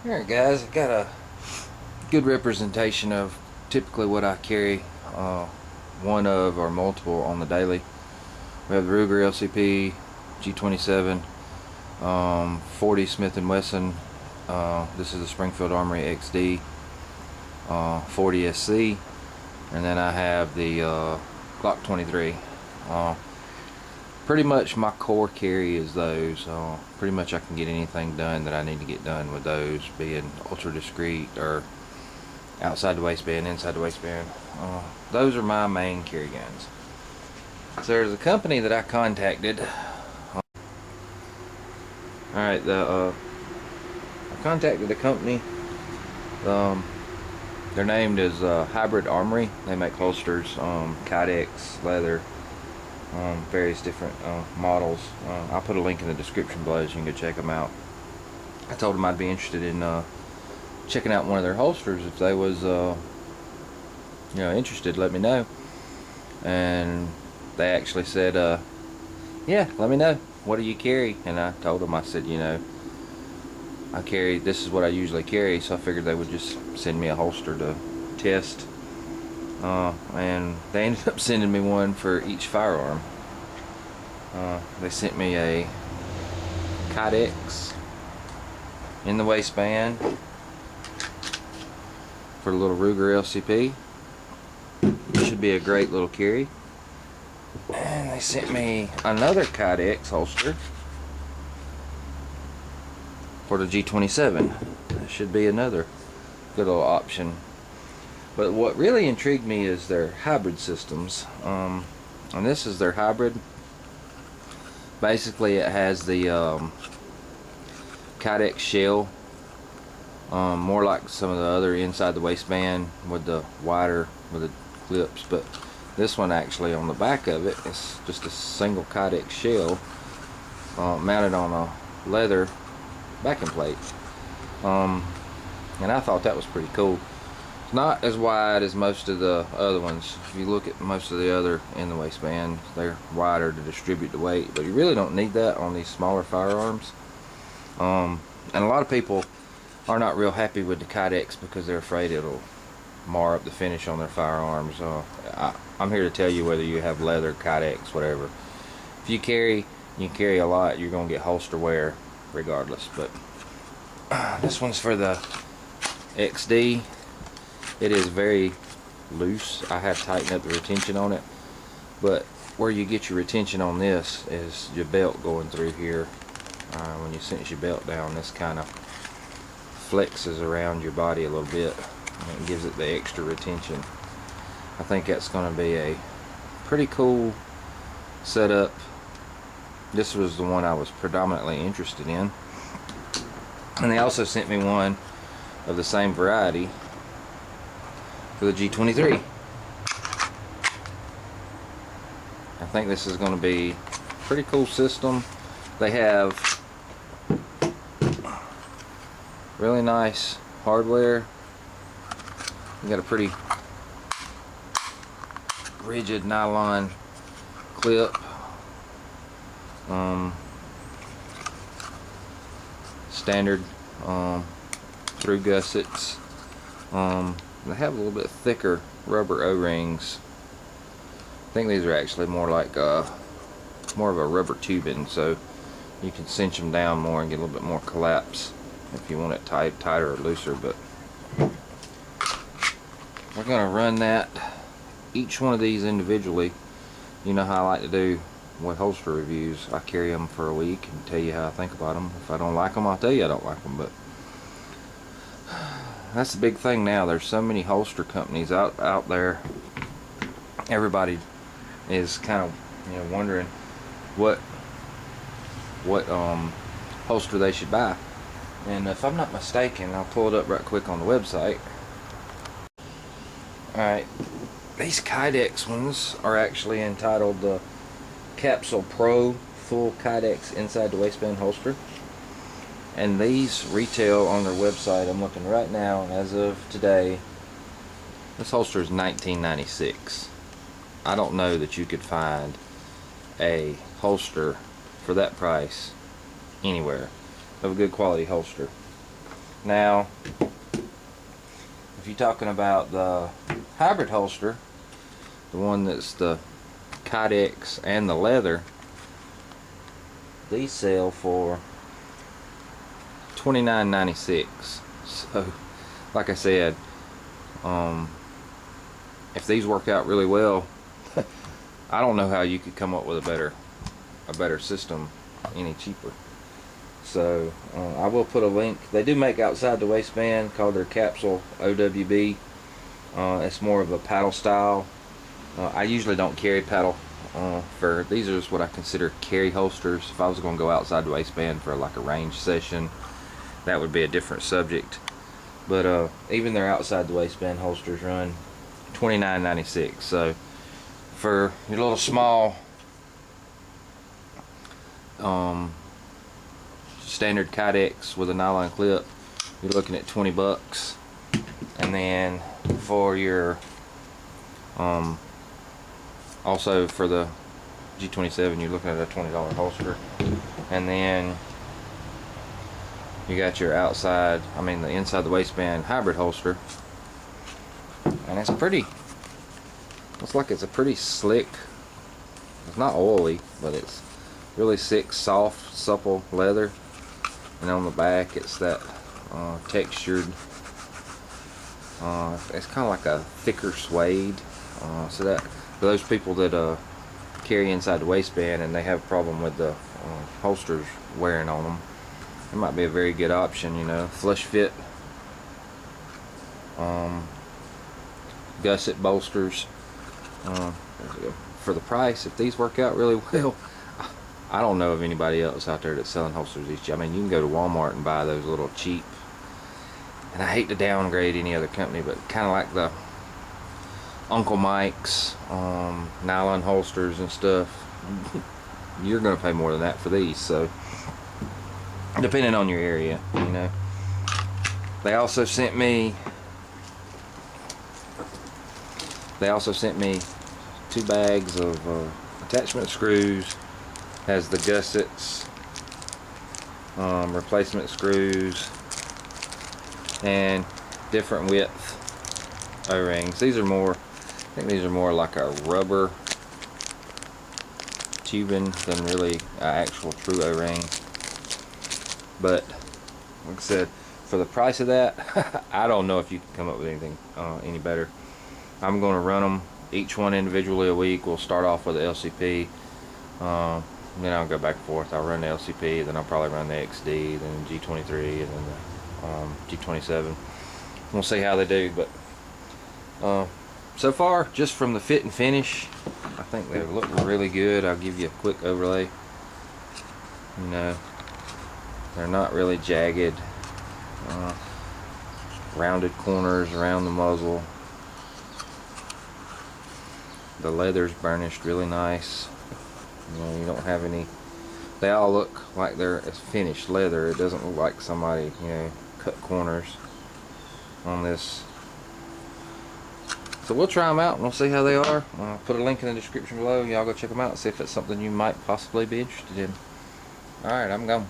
Alright guys, I've got a good representation of typically what I carry, one of or multiple on the daily. We have the Ruger LCP, G27, 40 Smith & Wesson, this is the Springfield Armory XD, 40 SC, and then I have the Glock 23. Pretty much my core carry is those. Pretty much I can get anything done that I need to get done with those, being ultra discreet or outside the waistband, inside the waistband. Those are my main carry guns. So there's a company that I contacted. Alright, I contacted the company. Their name is Hybrid Armory. They make holsters, kydex, leather, various different models. I'll put a link in the description below so you can go check them out. I told them I'd be interested in checking out one of their holsters. If they was interested, let me know. And they actually said, yeah, let me know, what do you carry? And I told them, I said, I carry, this is what I usually carry, so I figured they would just send me a holster to test. And they ended up sending me one for each firearm. They sent me a kydex in the waistband for the little Ruger LCP. Should be a great little carry. And they sent me another kydex holster for the G27. That should be another good little option. But what really intrigued me is their hybrid systems. And this is their hybrid. Basically it has the kydex shell, more like some of the other inside the waistband with the wider, with the clips, but this one actually on the back of it is just a single kydex shell mounted on a leather backing plate. And I thought that was pretty cool. Not as wide as most of the other ones. If you look at most of the other in the waistband, they're wider to distribute the weight, but you really don't need that on these smaller firearms. And a lot of people are not real happy with the kydex because they're afraid it'll mar up the finish on their firearms. I'm here to tell you, whether you have leather, kydex, whatever, if you carry a lot, you're gonna get holster wear regardless. But this one's for the XD. It is very loose. I have tightened up the retention on it, but where you get your retention on this is your belt going through here. When you cinch your belt down, this kind of flexes around your body a little bit and it gives it the extra retention. I think that's going to be a pretty cool setup. This was the one I was predominantly interested in, and they also sent me one of the same variety for the G23. I think this is going to be a pretty cool system. They have really nice hardware. You got a pretty rigid nylon clip. Standard through gussets. They have a little bit thicker rubber O-rings. I think these are actually more like more of a rubber tubing, so you can cinch them down more and get a little bit more collapse if you want it tighter or looser. But we're gonna run that, each one of these individually. You know how I like to do with holster reviews. I carry them for a week and tell you how I think about them. If I don't like them, I'll tell you I don't like them. But that's the big thing now. There's so many holster companies out there. Everybody is kind of wondering what holster they should buy. And if I'm not mistaken, I'll pull it up right quick on the website. Alright, these kydex ones are actually entitled the Capsule Pro Full Kydex Inside the Waistband Holster. And these retail on their website, I'm looking right now, as of today, this holster is $19.96. I don't know that you could find a holster for that price anywhere of a good quality holster. Now, if you're talking about the hybrid holster, the one that's the Kydex and the leather, these sell for $29.96. So, like I said, if these work out really well, I don't know how you could come up with a better system any cheaper. So I will put a link. They do make outside the waistband called their Capsule OWB. It's more of a paddle style. I usually don't carry paddle. For these are just what I consider carry holsters. If I was going to go outside the waistband for like a range session, that would be a different subject. But even their outside the waistband holsters run $29.96. So for your little small standard Kydex with a nylon clip, you're looking at 20 bucks. And then for your also for the G27, you're looking at a $20 holster. And then you got your outside, the inside the waistband hybrid holster, and it's pretty, looks like it's a pretty slick, it's not oily, but it's really thick, soft, supple leather. And on the back it's that textured, it's kind of like a thicker suede. So that for those people that carry inside the waistband and they have a problem with the holsters wearing on them, it might be a very good option, you know. Flush fit, Gusset bolsters. For the price, if these work out really well, I don't know of anybody else out there that's selling holsters these. You can go to Walmart and buy those little cheap, and I hate to downgrade any other company, but kind of like the Uncle Mike's nylon holsters and stuff, you're gonna pay more than that for these. So depending on your area, you know. They also sent me 2 bags of attachment screws. Has the Gussets, replacement screws, and different width O-rings. These are more, I think these are more like a rubber tubing than really an actual true O-ring. But like I said, for the price of that, I don't know if you can come up with anything any better. I'm going to run them each one individually a week. We'll start off with the LCP, then I'll go back and forth. I'll run the LCP, then I'll probably run the XD, then G23, and then the G27. We'll see how they do. But so far, just from the fit and finish, I think they look really good. I'll give you a quick overlay. You know, they're not really jagged, rounded corners around the muzzle. The leather's burnished really nice. You know, you don't have any, they all look like they're finished leather. It doesn't look like somebody, you know, cut corners on this. So we'll try them out and we'll see how they are. I'll put a link in the description below. Y'all go check them out and see if it's something you might possibly be interested in. Alright, I'm gone.